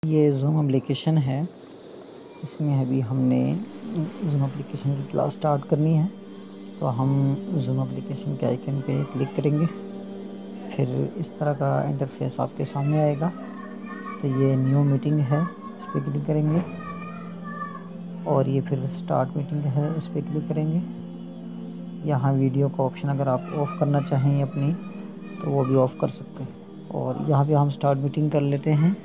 ये zoom application है। इसमें अभी हमने ज़ूम एप्लीकेशन की क्लास स्टार्ट करनी है, तो हम ज़ूम एप्लीकेशन के आइकन पे क्लिक करेंगे। फिर इस तरह का इंटरफेस आपके सामने आएगा। तो ये न्यू मीटिंग है, इस पर क्लिक करेंगे और ये फिर स्टार्ट मीटिंग है, इस पर क्लिक करेंगे। यहाँ वीडियो का ऑप्शन अगर आप ऑफ़ करना चाहें अपनी, तो वो भी ऑफ़ कर सकते हैं। और यहाँ पे हम स्टार्ट मीटिंग कर लेते हैं।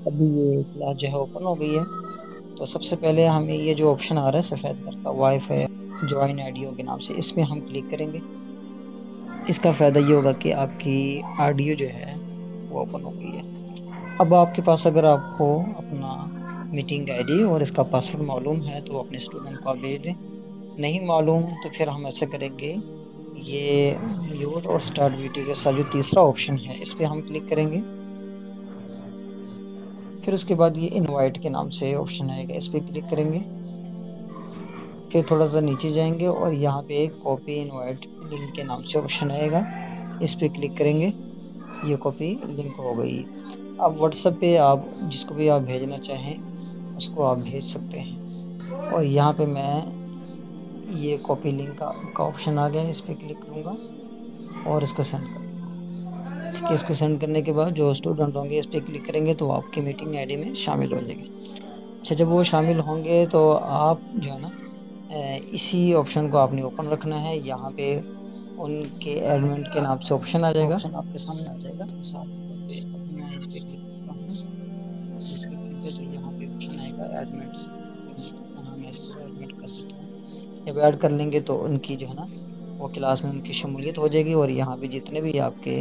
अभी ये क्लास जो है ओपन हो गई है। तो सबसे पहले हमें ये जो ऑप्शन आ रहा है सफ़ेद कलर का वाईफाई ज्वाइन ऑडियो के नाम से, इस पर हम क्लिक करेंगे। इसका फ़ायदा ये होगा कि आपकी ऑडियो जो है वो ओपन हो गई है। अब आपके पास अगर आपको अपना मीटिंग आईडी और इसका पासवर्ड मालूम है तो अपने स्टूडेंट को आप भेज दें। नहीं मालूम तो फिर हम ऐसे करेंगे, ये म्यूट और स्टार्ट वीडियो के साथ जो तीसरा ऑप्शन है इस पर हम क्लिक करेंगे। फिर उसके बाद ये इनवाइट के नाम से ऑप्शन आएगा, इस पर क्लिक करेंगे। फिर थोड़ा सा नीचे जाएंगे और यहाँ पे एक कॉपी इनवाइट लिंक के नाम से ऑप्शन आएगा, इस पर क्लिक करेंगे। ये कॉपी लिंक हो गई। अब व्हाट्सएप पे आप जिसको भी आप भेजना चाहें उसको आप भेज सकते हैं। और यहाँ पे मैं ये कॉपी लिंक का ऑप्शन आ गया है, इस पर क्लिक करूँगा और इसको सेंड कर दूँगा। ठीक है, इसको सेंड करने के बाद जो स्टूडेंट होंगे इस पर क्लिक करेंगे तो आपकी मीटिंग आईडी में शामिल हो जाएगी। अच्छा, जब वो शामिल होंगे तो आप जो है ना इसी ऑप्शन को आपने ओपन रखना है। यहाँ पे उनके एडमिन के नाम से ऑप्शन आ जाएगा, ऑप्शन आपके सामने आ जाएगा। साथ में मैं इस पर क्लिक करता हूँ, इसके क्लिक तो यहाँ पे ऑप्शन आएगा एडमिट। मैं इसको एडमिट कर देता हूँ। जब ऐड कर लेंगे तो उनकी जो है ना वो क्लास में उनकी शमूलियत हो जाएगी और यहाँ पे जितने भी आपके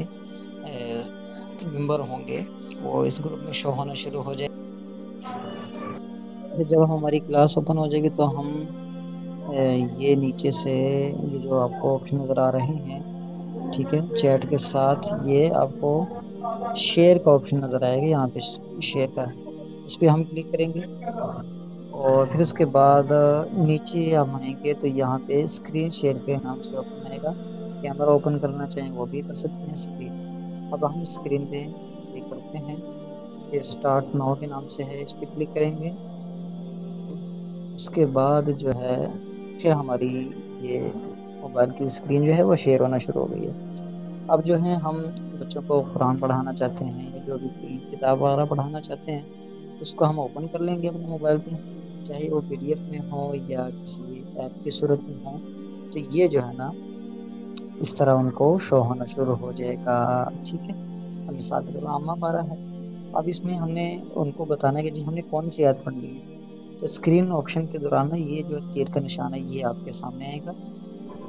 मेंबर होंगे वो इस ग्रुप में शो होना शुरू हो जाए। जब हमारी क्लास ओपन हो जाएगी तो हम ये नीचे से ये जो आपको ऑप्शन नज़र आ रहे हैं, ठीक है, चैट के साथ ये आपको शेयर का ऑप्शन नज़र आएगा। यहाँ पे शेयर का है, इस पर हम क्लिक करेंगे। और फिर उसके बाद नीचे हम आएंगे तो यहाँ पे स्क्रीन शेयर के नाम से ऑप्शन आएगा। कैमरा ओपन करना चाहें वो भी कर सकते हैं स्क्रीन। अब हम स्क्रीन पे क्लिक करते हैं, ये स्टार्ट नाउ के नाम से है, इस पर क्लिक करेंगे। उसके बाद जो है फिर हमारी ये मोबाइल की स्क्रीन जो है वो शेयर होना शुरू हो गई है। अब जो है हम बच्चों को कुरान पढ़ाना चाहते हैं या जो भी कोई किताब वगैरह पढ़ाना चाहते हैं तो उसको हम ओपन कर लेंगे अपने मोबाइल पे, चाहे वो पीडीएफ में हो या किसी ऐप की सूरत में हो। तो ये जो है ना इस तरह उनको शो होना शुरू हो जाएगा। ठीक है, अब मिसाल के तौर पर अम्मा पारा है। अब इसमें हमने उनको बताना है कि जी हमने कौन सी आयत पढ़नी है। तो स्क्रीन ऑप्शन के दौरान ना ये जो तीर का निशान है ये आपके सामने आएगा,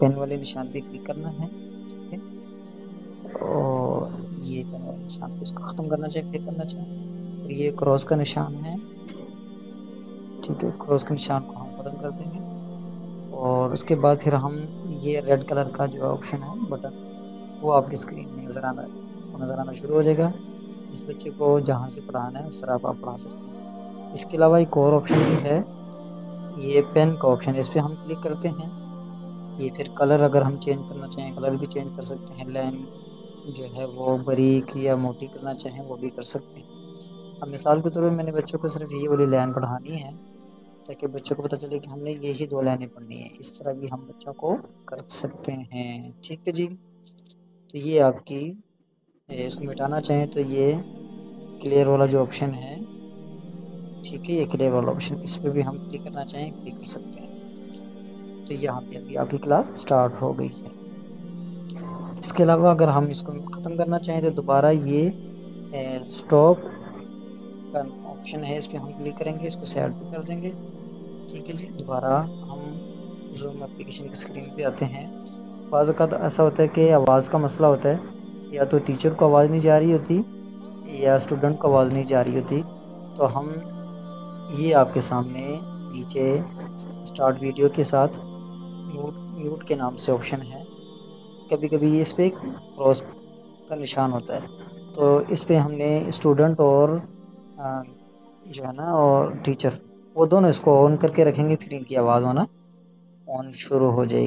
पेन वाले निशान पे क्लिक करना है। ठीक है, और ये पेन वाले निशान पे इसको ख़त्म करना चाहिए, फिर करना चाहिए। और ये क्रॉस का निशान है, ठीक है, क्रॉस के निशान को हम ख़त्म कर देंगे। और उसके बाद फिर हम ये रेड कलर का जो ऑप्शन है बटन वो आपकी स्क्रीन में नज़र आना शुरू हो जाएगा। जिस बच्चे को जहाँ से पढ़ाना है उस तरह आप पढ़ा सकते हैं। इसके अलावा एक और ऑप्शन भी है, ये पेन का ऑप्शन है, इस पर हम क्लिक करते हैं। ये फिर कलर अगर हम चेंज करना चाहें कलर भी चेंज कर सकते हैं। लाइन जो है वो बारीक या मोटी करना चाहें वो भी कर सकते हैं। अब मिसाल के तौर पर मैंने बच्चों को सिर्फ ये वाली लाइन पढ़ानी है ताकि बच्चों को पता चले कि हमने यही दो लाइनें पढ़नी है। इस तरह भी हम बच्चों को कर सकते हैं। ठीक है जी, तो ये आपकी इसको मिटाना चाहें तो ये क्लियर वाला जो ऑप्शन है, ठीक है, ये क्लियर वाला ऑप्शन, इस पर भी हम क्लिक करना चाहें क्लिक कर सकते हैं। तो यहाँ पे अभी आपकी क्लास स्टार्ट हो गई है। इसके अलावा अगर हम इसको ख़त्म करना चाहें तो दोबारा ये स्टॉप का ऑप्शन है, इस पर हम क्लिक करेंगे, इसको साइड पे कर देंगे। ठीक है जी, दोबारा हम जूम एप्लीकेशन की स्क्रीन पे आते हैं। बाज़ औक़ात ऐसा होता है कि आवाज़ का मसला होता है, या तो टीचर को आवाज़ नहीं जा रही होती या स्टूडेंट को आवाज़ नहीं जा रही होती। तो हम ये आपके सामने नीचे स्टार्ट वीडियो के साथ म्यूट म्यूट के नाम से ऑप्शन है। कभी कभी इस पे क्रॉस का निशान होता है, तो इस पे हमने स्टूडेंट और जो है ना और टीचर वो दोनों इसको ऑन करके रखेंगे, फिर इनकी आवाज़ होना ऑन शुरू हो जाएगी।